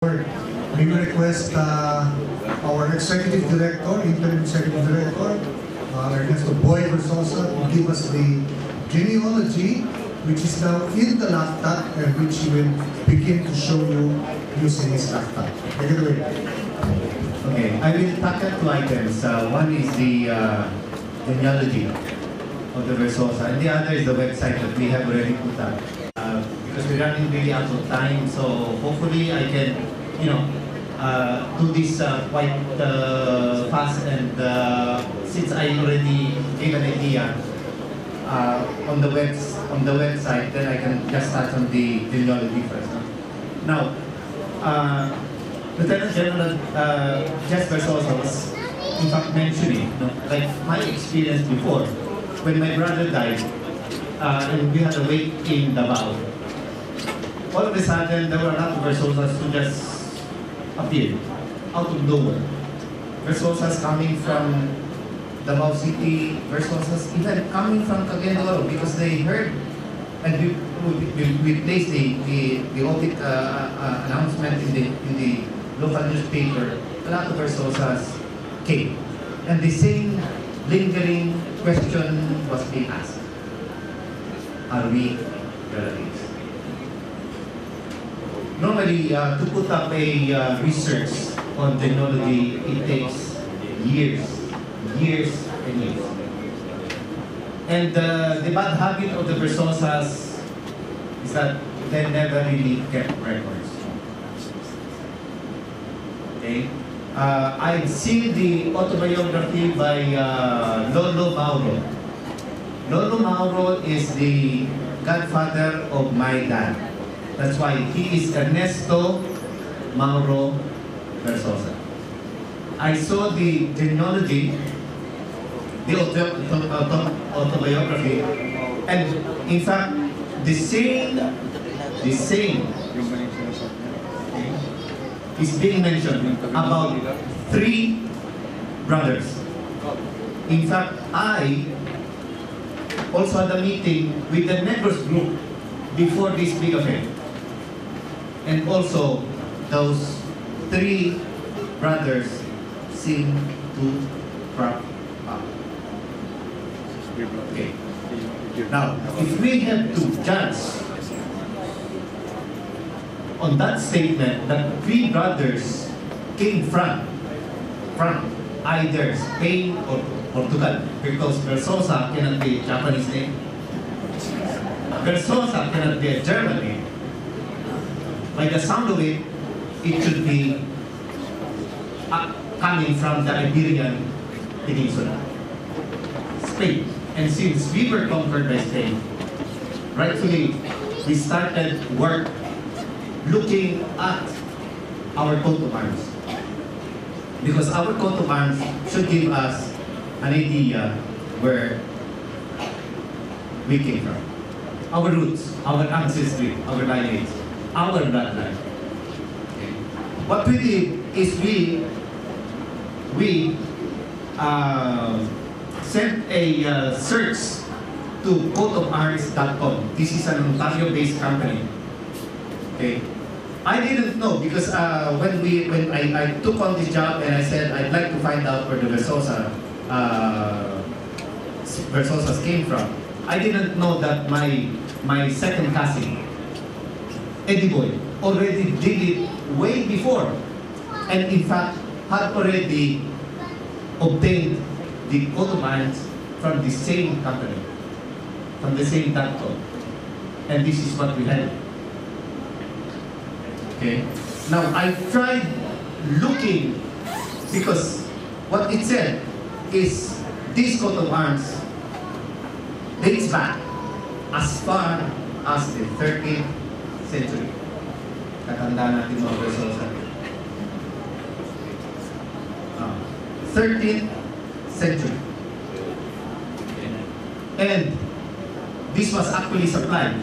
We will request our executive director, interim executive director, Ernesto Boy Verzosa, to give us the genealogy, which is now in the laptop and which he will begin to show you using his laptop. Take it away. Okay, I will tackle two items. One is the genealogy of the verzosa, and the other is the website that we have already put up. Because we're running really out of time, so hopefully I can, do this quite fast. And since I already gave an idea on the website, then I can just touch on the genealogy first. Now, Lieutenant General Jess Verzosa was in fact mentioning, like my experience before, when my brother died, and we had to wait in Davao. All of a sudden, there were a lot of Verzosas who just appeared out of nowhere. Verzosas coming from Davao City, Verzosas even coming from Cagayan because they heard, and we placed the audit announcement in the local newspaper. A lot of Verzosas came, and the same lingering question was being asked: are we relatives? Normally, to put up a research on genealogy, it takes years and years. And the bad habit of the Verzosas is that they never really kept records. Okay? I've seen the autobiography by Lolo Mauro. Lolo Mauro is the godfather of my dad. That's why he is Ernesto Mauro Verzosa. I saw the genealogy, the autobiography, and in fact, the same is being mentioned about 3 brothers. In fact, I also had a meeting with the neighbors group before this big affair. And also, those 3 brothers seem to crop up. Okay. Now, if we have to judge on that statement that 3 brothers came from either Spain or Portugal, because Verzosa cannot be a Japanese name, Verzosa cannot be a German name. By the sound of it, it should be coming from the Iberian Peninsula, Spain. And since we were conquered by Spain, rightfully, we started work looking at our coat of arms. Because our coat of arms should give us an idea where we came from. Our roots, our ancestry, our lineage, our bloodline. Okay. What we did is we sent a search to coatofarms.com. This is an Ontario-based company. Okay. I didn't know because when I took on this job and I said I'd like to find out where the Verzosas came from, I didn't know that my second cousin, Eddie Boy, already did it way before, and in fact had already obtained the coat of arms from the same company, from the same doctor, and this is what we had. Okay. Now I tried looking because what it said is this coat of arms dates back as far as the 13th century. Katanda natin mga Verzosa. 13th century. And this was actually supplied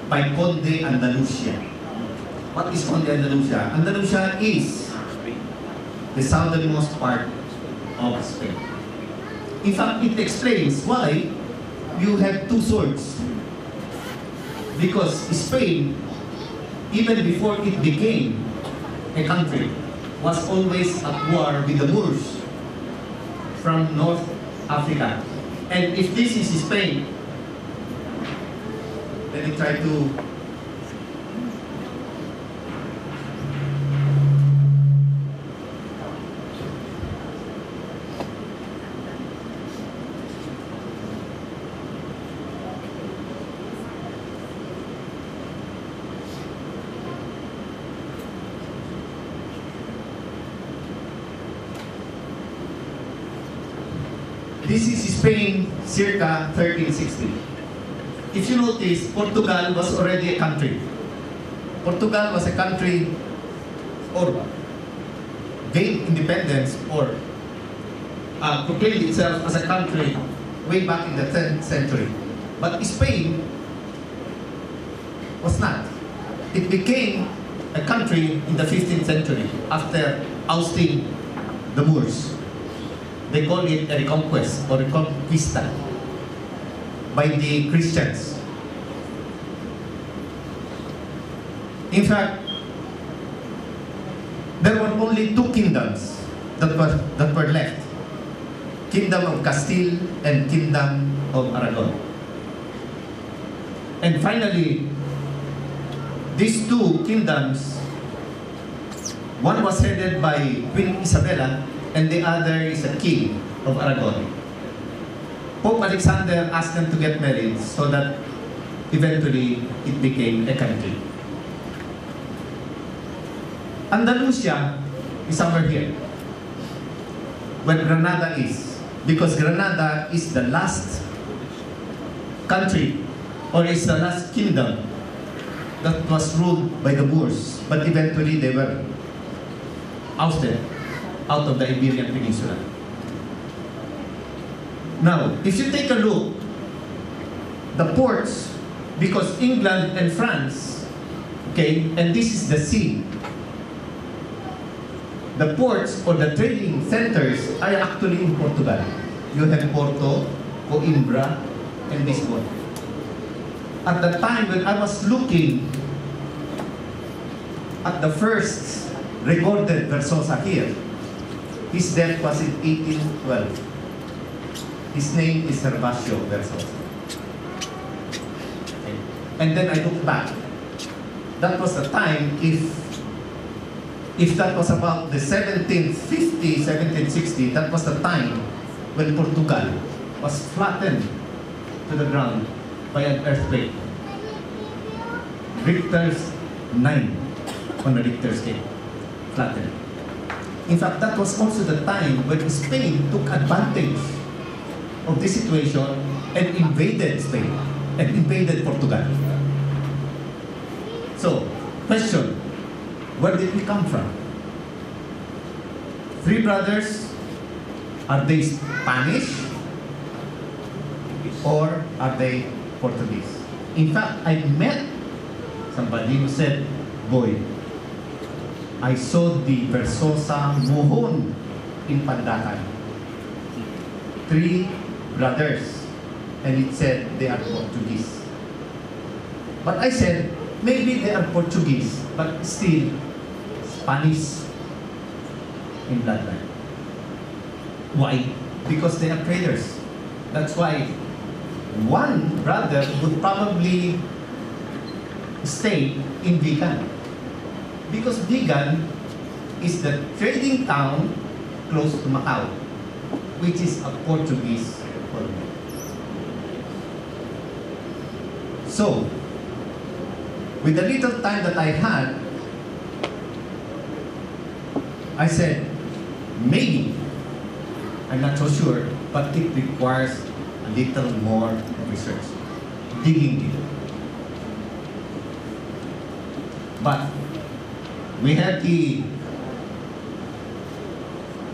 by Conde Andalusia. What is Conde Andalusia? Andalusia is the southernmost part of Spain. In fact, it explains why you have 2 swords. Because Spain, even before it became a country, was always at war with the Moors from North Africa. And if this is Spain, let me try to this is Spain circa 1360. If you notice, Portugal was already a country. Portugal was a country or gained independence or proclaimed itself as a country way back in the 10th century. But Spain was not. It became a country in the 15th century after ousting the Moors. They call it a reconquest or reconquista by the Christians. In fact, there were only two kingdoms that were left. Kingdom of Castile and Kingdom of Aragon. And finally, these two kingdoms, one was headed by Queen Isabella and the other is a king of Aragon. Pope Alexander asked them to get married so that eventually it became a country. Andalusia is somewhere here, where Granada is, because Granada is the last country or is the last kingdom that was ruled by the Moors, but eventually they were ousted out of the Iberian Peninsula. Now, if you take a look, the ports, because England and France, okay, and this is the sea, the ports or the trading centers are actually in Portugal. You have Porto, Coimbra, and Lisbon. At the time when I was looking at the first recorded verzosa here, his death was in 1812. His name is Gervasio Verzosa. Okay. And then I look back. That was the time, if that was about the 1750, 1760, that was the time when Portugal was flattened to the ground by an earthquake. Richter's 9 on the Richter scale, flattened. In fact, that was also the time when Spain took advantage of this situation and invaded Spain and invaded Portugal. So, question, where did we come from? Three brothers, are they Spanish or are they Portuguese? In fact, I met somebody who said, boy, I saw the verzosa Mohon in Pandacan. 3 brothers, and it said they are Portuguese. But I said, maybe they are Portuguese, but still Spanish in bloodline. Why? Because they are traders. That's why one brother would probably stay in Vigan. Because Vigan is the trading town close to Macau, which is a Portuguese colony. So, with the little time that I had, I said, maybe, I'm not so sure, but it requires a little more research, digging deep. But we have the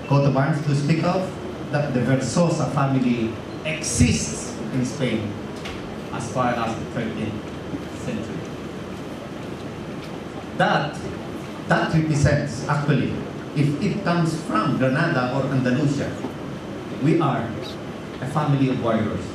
coat of arms to speak of, that the Verzosa family exists in Spain as far as the 13th century. That represents, actually, if it comes from Granada or Andalusia, we are a family of warriors.